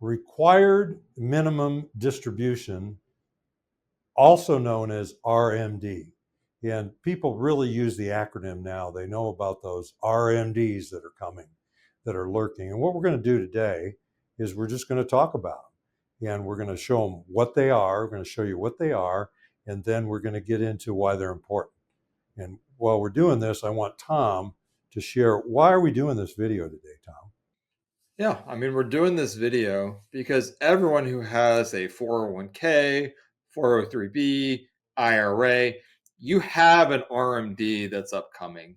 required minimum distribution, also known as RMD. And people really use the acronym now. They know about those RMDs that are coming, that are lurking. And what we're going to do today is we're just going to talk about them. And we're going to show them what they are. We're going to show you what they are. And then we're going to get into why they're important. And while we're doing this, I want Tom to share, why are we doing this video today, Tom? Yeah, I mean, we're doing this video because everyone who has a 401k, 403b, IRA, you have an RMD that's upcoming.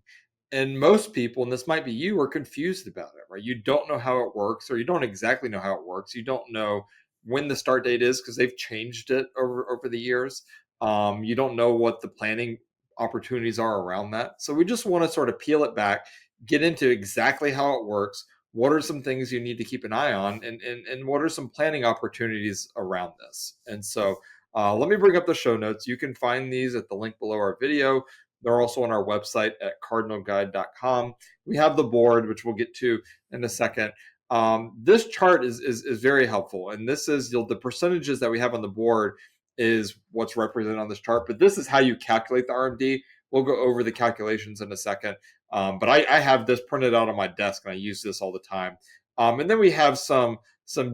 And most people, and this might be you, are confused about it, right? You don't know how it works, or you don't exactly know how it works. You don't know when the start date is because they've changed it over the years. You don't know what the planning opportunities are around that. So we just want to sort of peel it back, get into exactly how it works, what are some things you need to keep an eye on, and what are some planning opportunities around this. And so let me bring up the show notes. You can find these at the link below our video. They're also on our website at cardinalguide.com. We have the board, which we'll get to in a second. This chart is very helpful, and this is the percentages that we have on the board is what's represented on this chart, but this is how you calculate the RMD. We'll go over the calculations in a second. But I have this printed out on my desk, and I use this all the time. And then we have some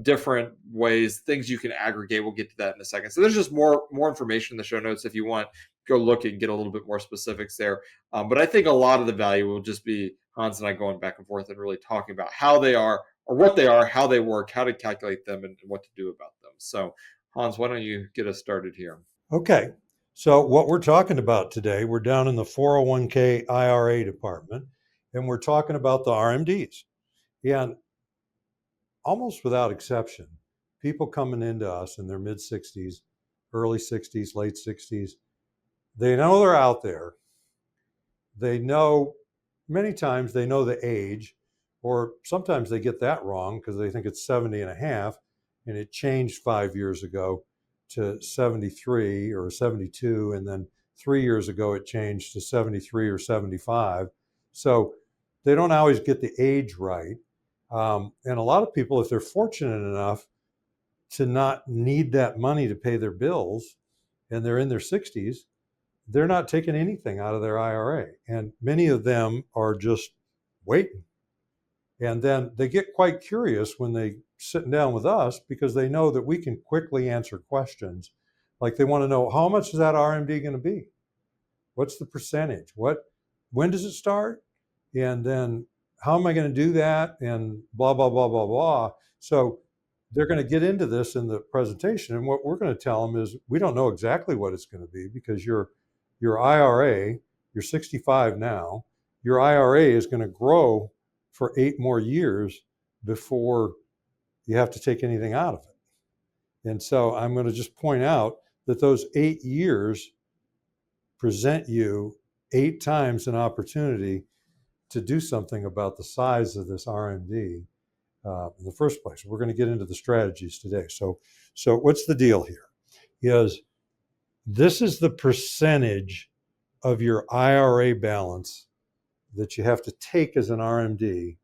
different ways, things you can aggregate. We'll get to that in a second. So there's just more information in the show notes if you want. Go look and get a little bit more specifics there. But I think a lot of the value will just be Hans and I going back and forth and really talking about how they are, or what they are, how they work, how to calculate them, and what to do about them. So Hans, why don't you get us started here? Okay. So what we're talking about today, we're down in the 401k IRA department, and we're talking about the RMDs. And almost without exception, people coming into us in their mid 60s, early 60s, late 60s, they know they're out there. They know, many times they know the age, or sometimes they get that wrong because they think it's 70 and a half, and it changed 5 years ago to 73 or 72, and then 3 years ago it changed to 73 or 75. So they don't always get the age right. And a lot of people, if they're fortunate enough to not need that money to pay their bills and they're in their 60s, they're not taking anything out of their IRA. And many of them are just waiting. And then they get quite curious when they sitting down with us because they know that we can quickly answer questions. Like they want to know, how much is that RMD going to be? What's the percentage? When does it start? And then how am I going to do that? And blah, blah, blah, blah, blah. So they're going to get into this in the presentation. And what we're going to tell them is we don't know exactly what it's going to be because your IRA, you're 65 now, your IRA is going to grow for 8 more years before you have to take anything out of it. And so I'm going to just point out that those 8 years present you 8 times an opportunity to do something about the size of this RMD in the first place. We're going to get into the strategies today. So what's the deal here? Is this is the percentage of your IRA balance that you have to take as an RMD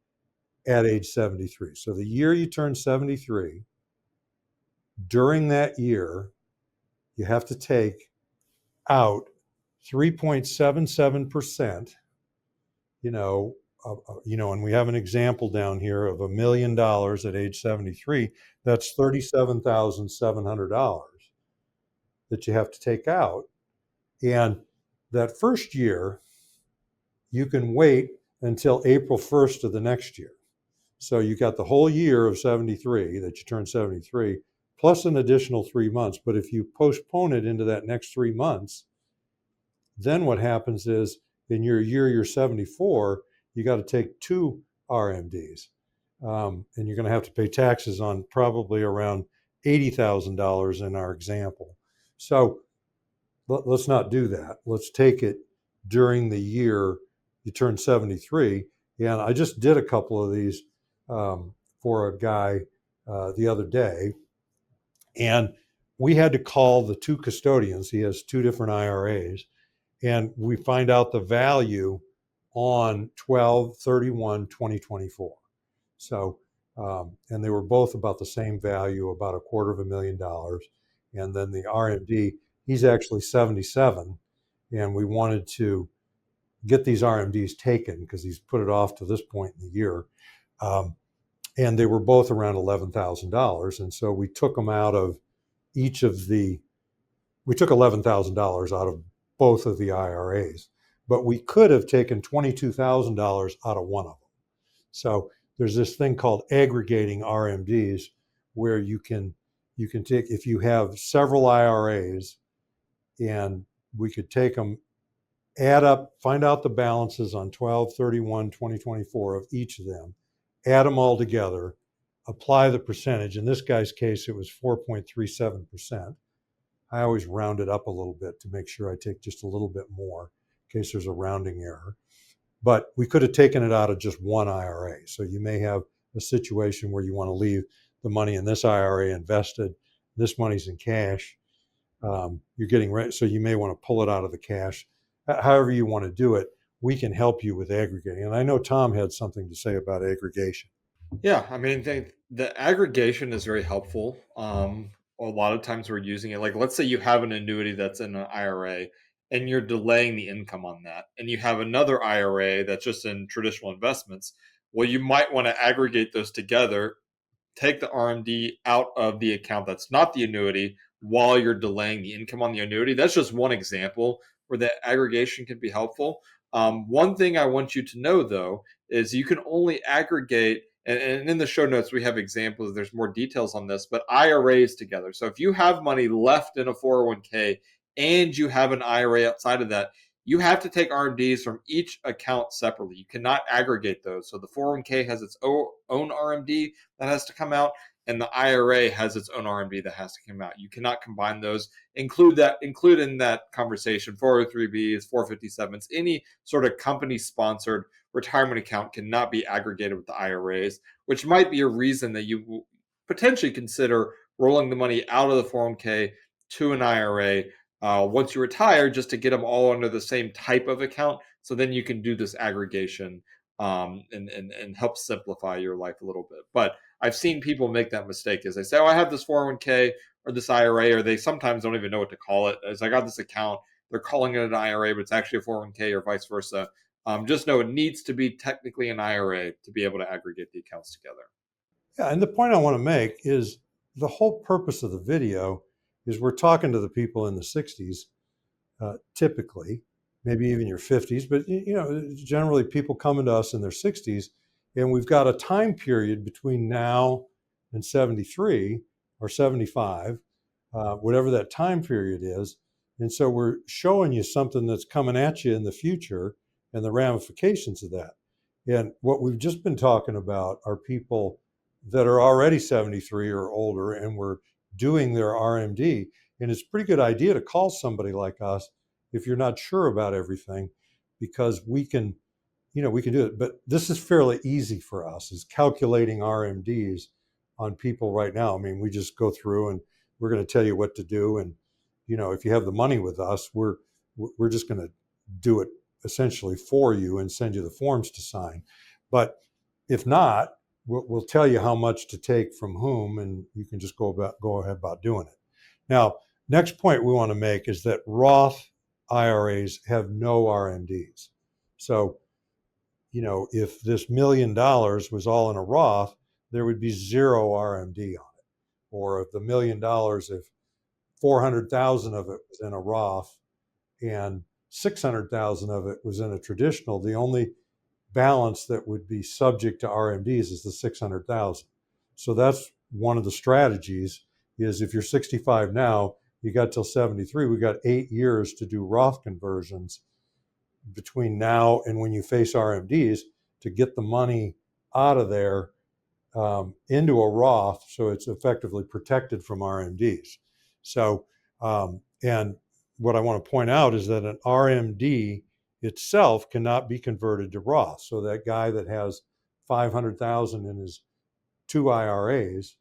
at age 73. So the year you turn 73, during that year, you have to take out 3.77%, and we have an example down here of $1 million at age 73. That's $37,700 that you have to take out. And that first year, you can wait until April 1st of the next year. So you got the whole year of 73 that you turn 73, plus an additional 3 months. But if you postpone it into that next 3 months, then what happens is in your year you're 74, you got to take 2 RMDs. And you're going to have to pay taxes on probably around $80,000 in our example. So let's not do that. Let's take it during the year you turn 73. And I just did a couple of these for a guy the other day. And we had to call the 2 custodians. He has 2 different IRAs. And we find out the value on 12/31/2024. So And they were both about the same value, about $250,000. And then the RMD, he's actually 77, and we wanted to get these RMDs taken because he's put it off to this point in the year. And they were both around $11,000. And so we took them out of each of the, we took $11,000 out of both of the IRAs, but we could have taken $22,000 out of one of them. So there's this thing called aggregating RMDs where you can take, if you have several IRAs, and we could take them, add up, find out the balances on 12/31/2024 of each of them, add them all together, apply the percentage. In this guy's case, it was 4.37%. I always round it up a little bit to make sure I take just a little bit more in case there's a rounding error. But we could have taken it out of just one IRA. So you may have a situation where you want to leave the money in this IRA invested, this money's in cash. You're getting ready, so you may want to pull it out of the cash. However you want to do it, we can help you with aggregating. And I know Tom had something to say about aggregation. Yeah, I mean, the aggregation is very helpful. A lot of times we're using it. Like, let's say you have an annuity that's in an IRA and you're delaying the income on that, and you have another IRA that's just in traditional investments. Well, you might want to aggregate those together, take the RMD out of the account that's not the annuity while you're delaying the income on the annuity. That's just one example where the aggregation can be helpful. One thing I want you to know, though, is you can only aggregate, and in the show notes, we have examples. There's more details on this, but IRAs together. So if you have money left in a 401k and you have an IRA outside of that, you have to take RMDs from each account separately. You cannot aggregate those. So the 401k has its own RMD that has to come out, and the IRA has its own RMD that has to come out. You cannot combine those. Include in that conversation 403bs, 457s, any sort of company sponsored retirement account cannot be aggregated with the IRAs, which might be a reason that you potentially consider rolling the money out of the 401k to an IRA once you retire, just to get them all under the same type of account. So then you can do this aggregation and help simplify your life a little bit. But I've seen people make that mistake as they say, "Oh, I have this 401k or this IRA," or they sometimes don't even know what to call it. As I got this account, they're calling it an IRA, but it's actually a 401k or vice versa. Just know it needs to be technically an IRA to be able to aggregate the accounts together. Yeah, and the point I want to make is the whole purpose of the video is we're talking to the people in the 60s, typically, maybe even your 50s, but generally people coming to us in their 60s, and we've got a time period between now and 73 or 75, whatever that time period is. And so we're showing you something that's coming at you in the future and the ramifications of that. And what we've just been talking about are people that are already 73 or older and we're doing their RMD. And it's a pretty good idea to call somebody like us if you're not sure about everything, because we can do it. But this is fairly easy for us, is calculating RMDs on people right now. I mean, we just go through and we're going to tell you what to do. And, if you have the money with us, we're just going to do it essentially for you and send you the forms to sign. But if not, we'll tell you how much to take from whom, and you can just go ahead about doing it. Now, next point we want to make is that Roth IRAs have no RMDs. So, if this $1 million was all in a Roth, there would be zero RMD on it. Or if the $1 million, if 400,000 of it was in a Roth and 600,000 of it was in a traditional, the only balance that would be subject to RMDs is the 600,000. So that's one of the strategies, is if you're 65 now, you got till 73, we got 8 years to do Roth conversions between now and when you face RMDs to get the money out of there into a Roth, so it's effectively protected from RMDs. So, and what I want to point out is that an RMD itself cannot be converted to Roth. So that guy that has 500,000 in his 2 IRAs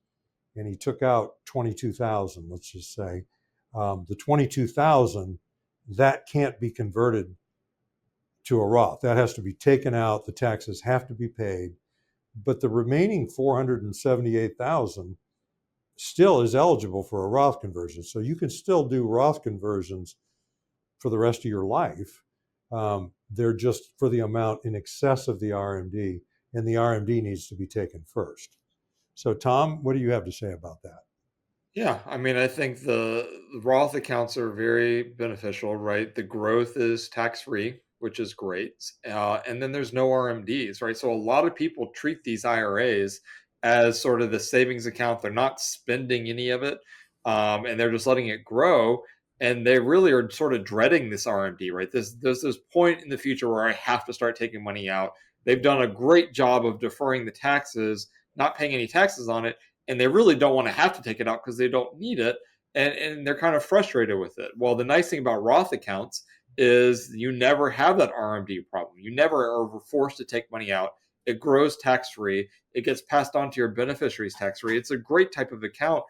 and he took out 22,000, let's just say, the 22,000, that can't be converted to a Roth. That has to be taken out. The taxes have to be paid. but the remaining 478,000 still is eligible for a Roth conversion. So you can still do Roth conversions for the rest of your life. They're just for the amount in excess of the RMD, and the RMD needs to be taken first. So, Tom, what do you have to say about that? Yeah, I mean, I think the Roth accounts are very beneficial, right? The growth is tax free, which is great. And then there's no RMDs, right? So a lot of people treat these IRAs as sort of the savings account. They're not spending any of it, and they're just letting it grow. And they really are sort of dreading this RMD, right? There's this point in the future where I have to start taking money out. They've done a great job of deferring the taxes, not paying any taxes on it, and they really don't want to have to take it out because they don't need it, and they're kind of frustrated with it. Well, the nice thing about Roth accounts is you never have that RMD problem. You never are forced to take money out. It grows tax free. It gets passed on to your beneficiaries tax free. It's a great type of account.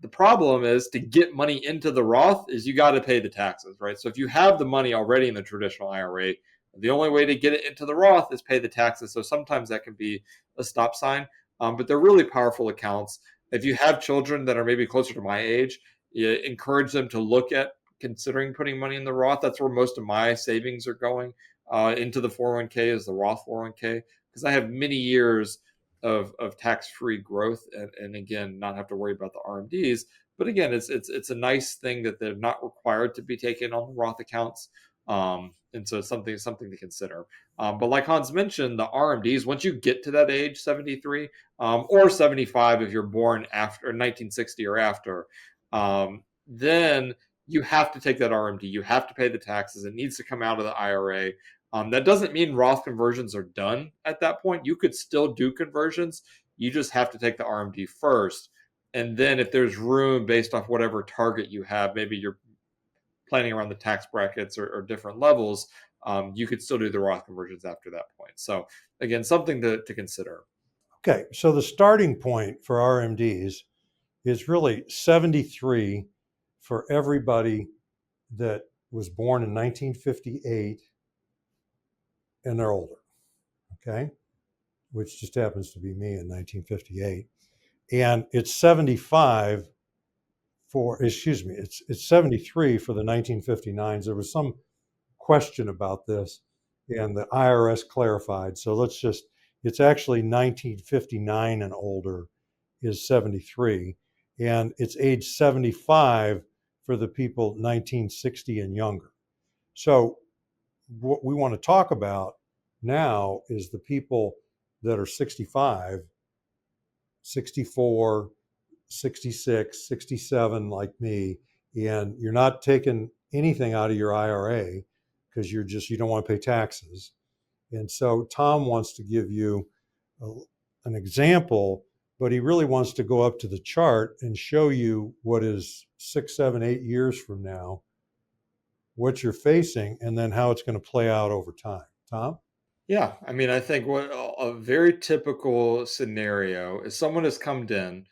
The problem is to get money into the Roth is you got to pay the taxes, right? So if you have the money already in the traditional IRA, the only way to get it into the Roth is pay the taxes. So sometimes that can be a stop sign, but they're really powerful accounts. If you have children that are maybe closer to my age, you encourage them to look at considering putting money in the Roth. That's where most of my savings are going into the 401k is the Roth 401k because I have many years of tax-free growth and again not have to worry about the RMDs. But again, it's a nice thing that they're not required to be taken on the Roth accounts. And so it's something to consider. But like Hans mentioned, the RMDs, once you get to that age, 73 or 75 if you're born after 1960 or after, then you have to take that RMD. You have to pay the taxes. It needs to come out of the IRA. That doesn't mean Roth conversions are done at that point. You could still do conversions. You just have to take the RMD first. And then if there's room based off whatever target you have, maybe you're planning around the tax brackets or different levels, you could still do the Roth conversions after that point. So again, something to consider. Okay, so the starting point for RMDs is really 73 for everybody that was born in 1958 and they're older, okay? Which just happens to be me in 1958. And it's 75 for, excuse me, it's 73 for the 1959s. There was some question about this and the IRS clarified. So it's actually 1959 and older is 73. And it's age 75 for the people 1960 and younger. So what we want to talk about now is the people that are 65, 64, 66, 67, like me, and you're not taking anything out of your IRA because you don't want to pay taxes. And so Tom wants to give you a, an example, but he really wants to go up to the chart and show you what is 6, 7, 8 years from now, what you're facing, and then how it's going to play out over time. Tom? Yeah, I mean, I think what a very typical scenario is someone has come in,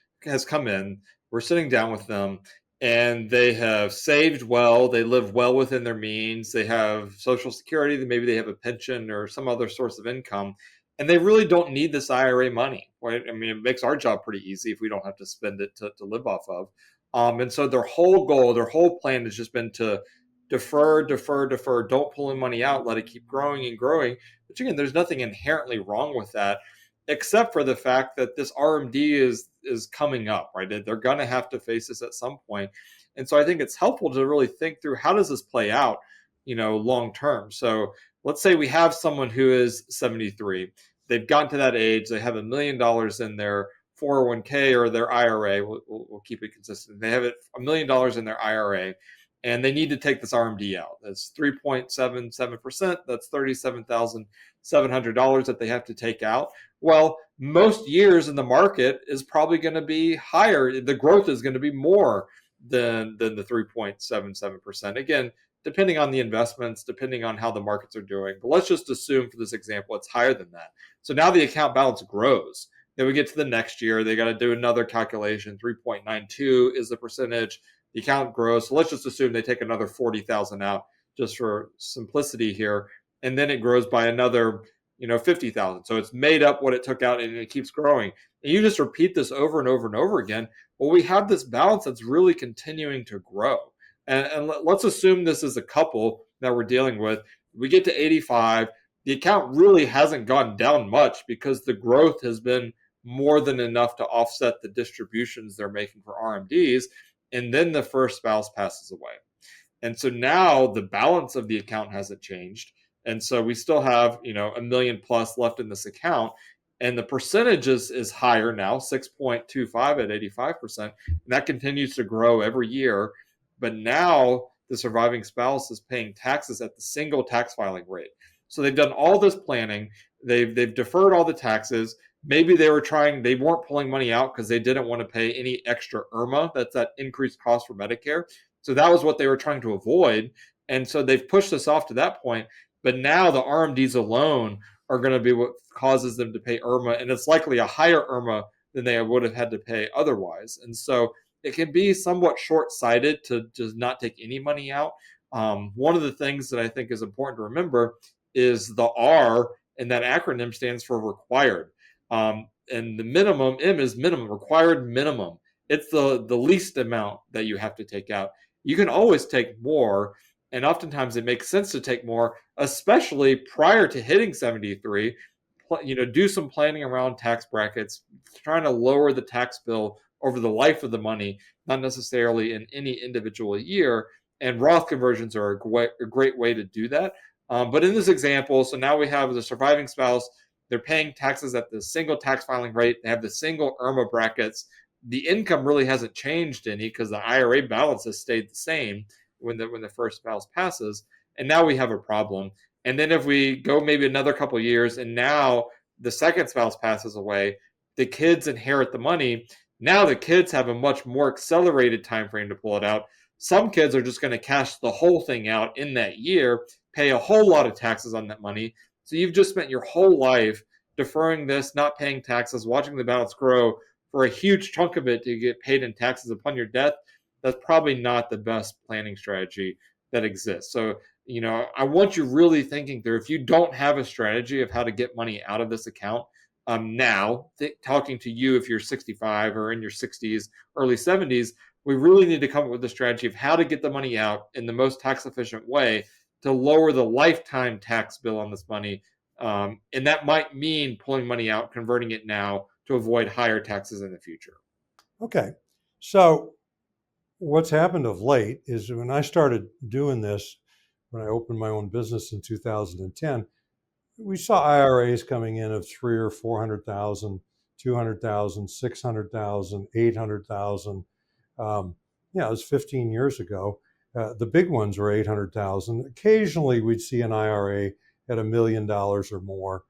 we're sitting down with them, and they have saved well, they live well within their means, they have Social Security, maybe they have a pension or some other source of income, and they really don't need this IRA money, right? I mean, it makes our job pretty easy if we don't have to spend it to live off of. And so their whole goal, their whole plan has just been to defer, defer, defer, don't pull in money out, let it keep growing and growing, which again, there's nothing inherently wrong with that, except for the fact that this RMD is coming up, right? They're going to have to face this at some point, and so I think it's helpful to really think through how does this play out, long term. So let's say we have someone who is 73, they've gotten to that age, they have $1 million in their 401k or their IRA. We'll keep it consistent. They have $1 million in their IRA and they need to take this RMD out. That's 3.77%. That's $37,700 that they have to take out. Well, most years in the market is probably going to be higher. The growth is going to be more than the 3.77%. Again, depending on the investments, depending on how the markets are doing. But let's just assume for this example, it's higher than that. So now the account balance grows. Then we get to the next year, they got to do another calculation. 3.92 is the percentage. The account grows. So let's just assume they take another 40,000 out just for simplicity here. And then it grows by another, 50,000. So it's made up what it took out and it keeps growing. And you just repeat this over and over and over again. Well, we have this balance that's really continuing to grow. And let's assume this is a couple that we're dealing with. We get to 85. The account really hasn't gone down much because the growth has been more than enough to offset the distributions they're making for RMDs. And then the first spouse passes away. And so now the balance of the account hasn't changed. And so we still have, a million plus left in this account. And the percentage is higher now, 6.25 at 85%. And that continues to grow every year. But now the surviving spouse is paying taxes at the single tax filing rate. So they've done all this planning. They've deferred all the taxes. Maybe they weren't pulling money out because they didn't want to pay any extra IRMAA. That's that increased cost for Medicare. So that was what they were trying to avoid. And so they've pushed us off to that point. But now the RMDs alone are going to be what causes them to pay IRMAA. And it's likely a higher IRMAA than they would have had to pay otherwise. And so it can be somewhat short-sighted to just not take any money out. One of the things that I think is important to remember is the R, and that acronym stands for required. And the minimum, M is minimum, required minimum. It's the least amount that you have to take out. You can always take more, and oftentimes it makes sense to take more, especially prior to hitting 73. Do some planning around tax brackets, trying to lower the tax bill over the life of the money, not necessarily in any individual year. And Roth conversions are a great way to do that. But in this example, so now we have the surviving spouse. They're paying taxes at the single tax filing rate. They have the single IRMAA brackets. The income really hasn't changed any because the IRA balance has stayed the same when the first spouse passes. And now we have a problem. And then if we go maybe another couple of years and now the second spouse passes away, the kids inherit the money. Now the kids have a much more accelerated time frame to pull it out. Some kids are just going to cash the whole thing out in that year, pay a whole lot of taxes on that money. So you've just spent your whole life deferring this, not paying taxes, watching the balance grow for a huge chunk of it to get paid in taxes upon your death. That's probably not the best planning strategy that exists. So, I want you really thinking through, if you don't have a strategy of how to get money out of this account talking to you if you're 65 or in your 60s, early 70s, we really need to come up with a strategy of how to get the money out in the most tax efficient way to lower the lifetime tax bill on this money. And that might mean pulling money out, converting it now to avoid higher taxes in the future. Okay. So what's happened of late is when I started doing this, when I opened my own business in 2010, we saw IRAs coming in of 300,000 or 400,000, 200,000, 600,000, 800,000. It was 15 years ago. The big ones were 800,000. Occasionally, we'd see an IRA at $1 million or more.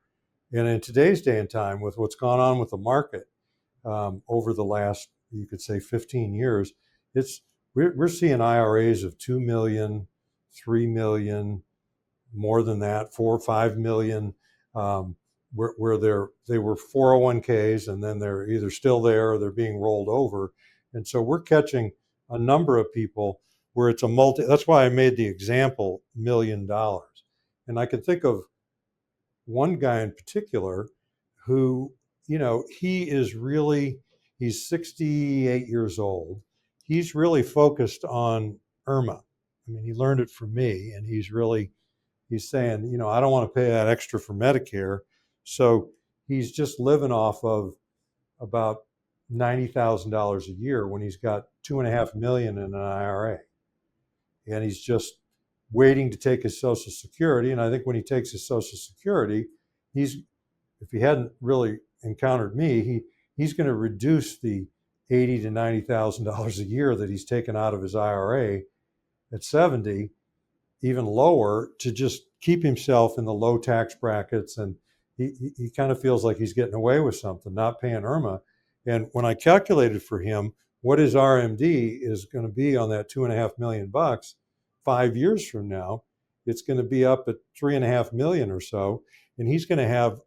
And in today's day and time, with what's gone on with the market over the last, you could say, 15 years, we're seeing IRAs of 2 million, 3 million, more than that, 4 or 5 million, where they were 401ks, and then they're either still there or they're being rolled over. And so we're catching a number of people where it's that's why I made the example $1 million. And I can think of one guy in particular who, he's 68 years old. He's really focused on IRMAA. I mean, he learned it from me, and he's saying, I don't want to pay that extra for Medicare. So he's just living off of about $90,000 a year when he's got $2.5 million in an IRA. And he's just waiting to take his Social Security. And I think when he takes his Social Security, if he hadn't really encountered me, he's going to reduce the $80,000 to $90,000 a year that he's taken out of his IRA at 70, even lower, to just keep himself in the low tax brackets. And he kind of feels like he's getting away with something, not paying IRMAA. And when I calculated for him what his RMD is going to be on that $2.5 million, 5 years from now, it's going to be up at $3.5 million or so. And he's going to have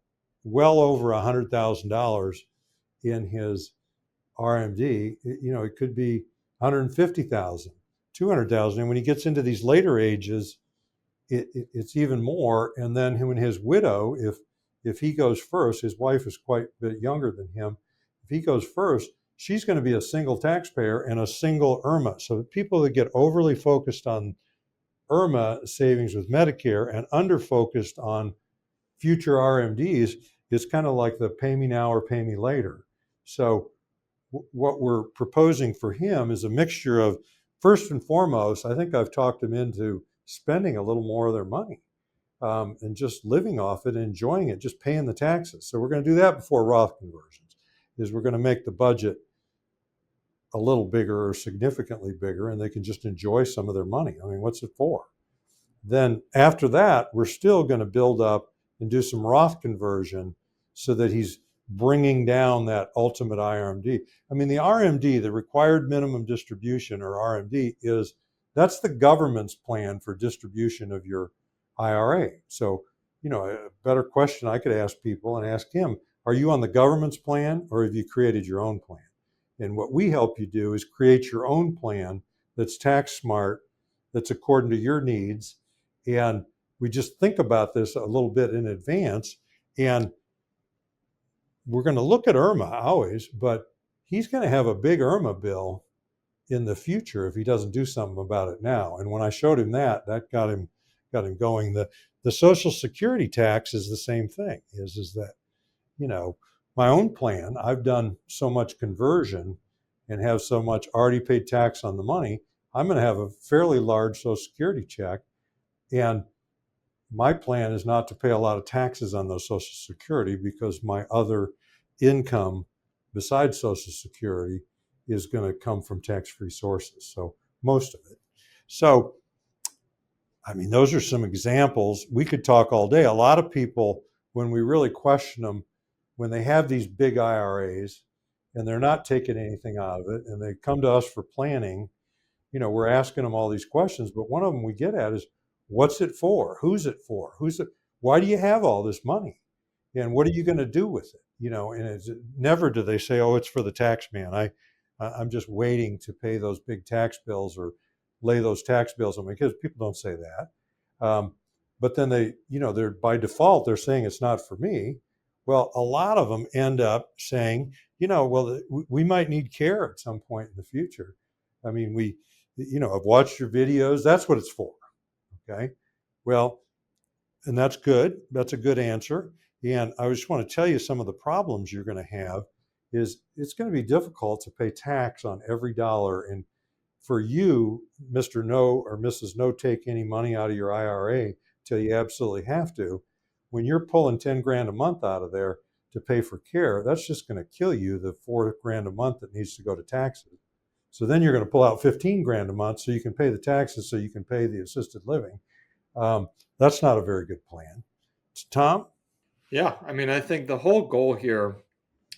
well over $100,000 in his RMD. It could be 150,000, 200,000. And when he gets into these later ages, it's even more. And then when his widow, if he goes first, his wife is quite a bit younger than him. If he goes first, she's going to be a single taxpayer and a single IRMAA. So people that get overly focused on IRMAA savings with Medicare and under focused on future RMDs, it's kind of like the pay me now or pay me later. So what we're proposing for him is a mixture of, first and foremost, I think I've talked him into spending a little more of their money, and just living off it, enjoying it, just paying the taxes. So we're going to do that before Roth conversions, is we're going to make the budget a little bigger or significantly bigger, and they can just enjoy some of their money. I mean, what's it for? Then after that, we're still going to build up and do some Roth conversion so that he's bringing down that ultimate IRMD. I mean, the RMD, the required minimum distribution, or RMD, that's the government's plan for distribution of your IRA. So, a better question I could ask people and ask him, are you on the government's plan or have you created your own plan? And what we help you do is create your own plan that's tax smart, that's according to your needs. And we just think about this a little bit in advance. And we're going to look at IRMAA always, but he's going to have a big IRMAA bill in the future if he doesn't do something about it now. And when I showed him that got him going. The Social Security tax is the same thing. Is that, my own plan, I've done so much conversion and have so much already paid tax on the money, I'm going to have a fairly large Social Security check. And my plan is not to pay a lot of taxes on those Social Security because my other income besides Social Security is going to come from tax-free sources. So most of it. So, I mean, those are some examples. We could talk all day. A lot of people, when we really question them, when they have these big IRAs and they're not taking anything out of it and they come to us for planning, we're asking them all these questions, but one of them we get at is, what's it for? Who's it for? Why do you have all this money? And what are you going to do with it? And it's never do they say, oh, it's for the tax man. I'm just waiting to pay those big tax bills or lay those tax bills on me, because people don't say that. But then they're by default, they're saying it's not for me. Well, a lot of them end up saying, well, we might need care at some point in the future. I mean, I've watched your videos. That's what it's for. Okay. Well, and that's good. That's a good answer. And I just want to tell you some of the problems you're going to have is it's going to be difficult to pay tax on every dollar. And for you, Mr. No or Mrs. No, take any money out of your IRA till you absolutely have to. When you're pulling 10 grand a month out of there to pay for care, that's just going to kill you the 4 grand a month that needs to go to taxes. So then you're going to pull out 15 grand a month so you can pay the taxes, so you can pay the assisted living. That's not a very good plan. Tom? Yeah, I mean, I think the whole goal here,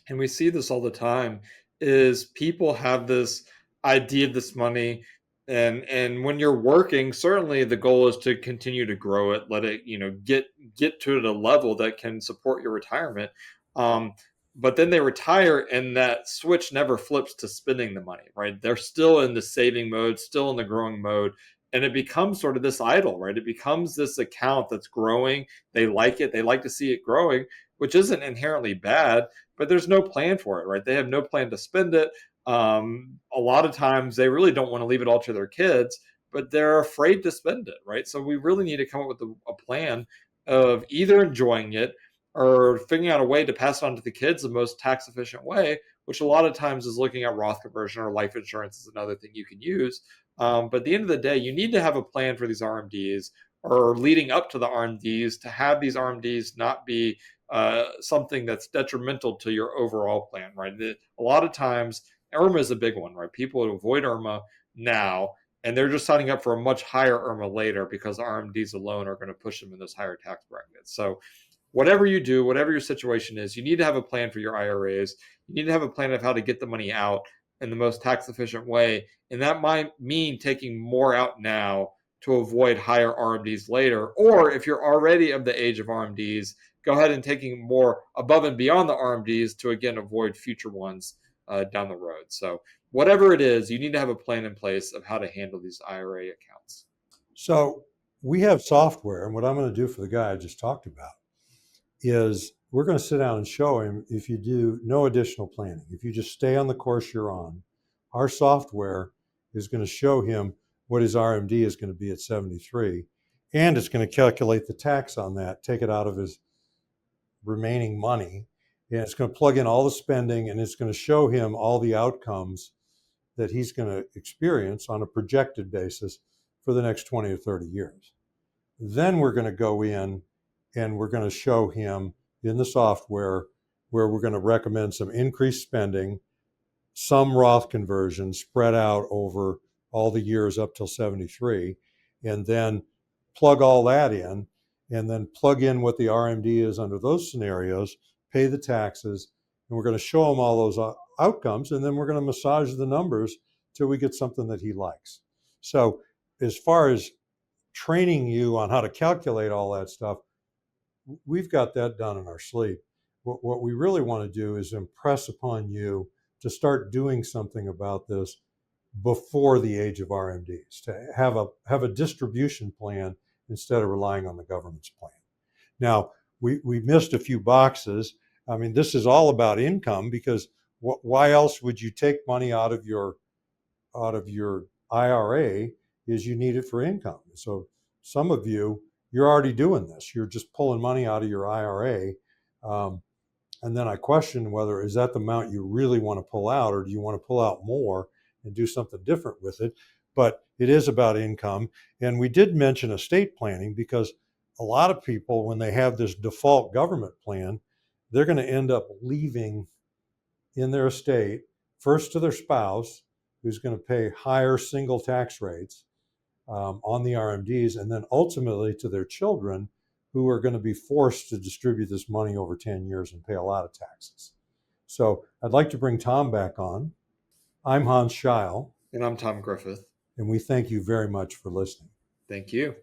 and we see this all the time, is people have this idea of this money, and when you're working, certainly the goal is to continue to grow it, let it, get to a level that can support your retirement. Um, but then they retire, and that switch never flips to spending the money, right? They're still in the saving mode, still in the growing mode. And it becomes sort of this idol, right? It becomes this account that's growing. They like it. They like to see it growing, which isn't inherently bad, but there's no plan for it, right? They have no plan to spend it. A lot of times they really don't want to leave it all to their kids, but they're afraid to spend it, right? So we really need to come up with a plan of either enjoying it or figuring out a way to pass it on to the kids the most tax efficient way, which a lot of times is looking at Roth conversion, or life insurance is another thing you can use. But at the end of the day, you need to have a plan for these RMDs, or leading up to the RMDs, to have these RMDs not be something that's detrimental to your overall plan, right? A lot of times, IRMAA is a big one, right? People avoid IRMAA now, and they're just signing up for a much higher IRMAA later because RMDs alone are going to push them in those higher tax brackets. So whatever you do, whatever your situation is, you need to have a plan for your IRAs. You need to have a plan of how to get the money out in the most tax efficient way. And that might mean taking more out now to avoid higher RMDs later. Or if you're already of the age of RMDs, go ahead and taking more above and beyond the RMDs to, again, avoid future ones down the road. So whatever it is, you need to have a plan in place of how to handle these IRA accounts. So we have software, and what I'm going to do for the guy I just talked about is we're going to sit down and show him if you do no additional planning, if you just stay on the course you're on, our software is going to show him what his RMD is going to be at 73, and it's going to calculate the tax on that, take it out of his remaining money, and it's going to plug in all the spending, and it's going to show him all the outcomes that he's going to experience on a projected basis for the next 20 or 30 years. Then we're going to go in and we're going to show him in the software where we're going to recommend some increased spending, some Roth conversion spread out over all the years up till 73, and then plug all that in, and then plug in what the RMD is under those scenarios, pay the taxes, and we're going to show him all those outcomes, and then we're going to massage the numbers till we get something that he likes. So as far as training you on how to calculate all that stuff, we've got that done in our sleep. What we really want to do is impress upon you to start doing something about this before the age of RMDs, to have a distribution plan instead of relying on the government's plan. Now, we missed a few boxes. I mean, this is all about income, because why else would you take money out of your IRA? Is you need it for income. So some of you, you're already doing this. You're just pulling money out of your IRA. And then I question whether is that the amount you really want to pull out, or do you want to pull out more and do something different with it? But it is about income. And we did mention estate planning, because a lot of people, when they have this default government plan, they're going to end up leaving in their estate, first to their spouse, who's going to pay higher single tax rates on the RMDs, and then ultimately to their children, who are going to be forced to distribute this money over 10 years and pay a lot of taxes. So I'd like to bring Tom back on. I'm Hans Scheil. And I'm Tom Griffith. And we thank you very much for listening. Thank you.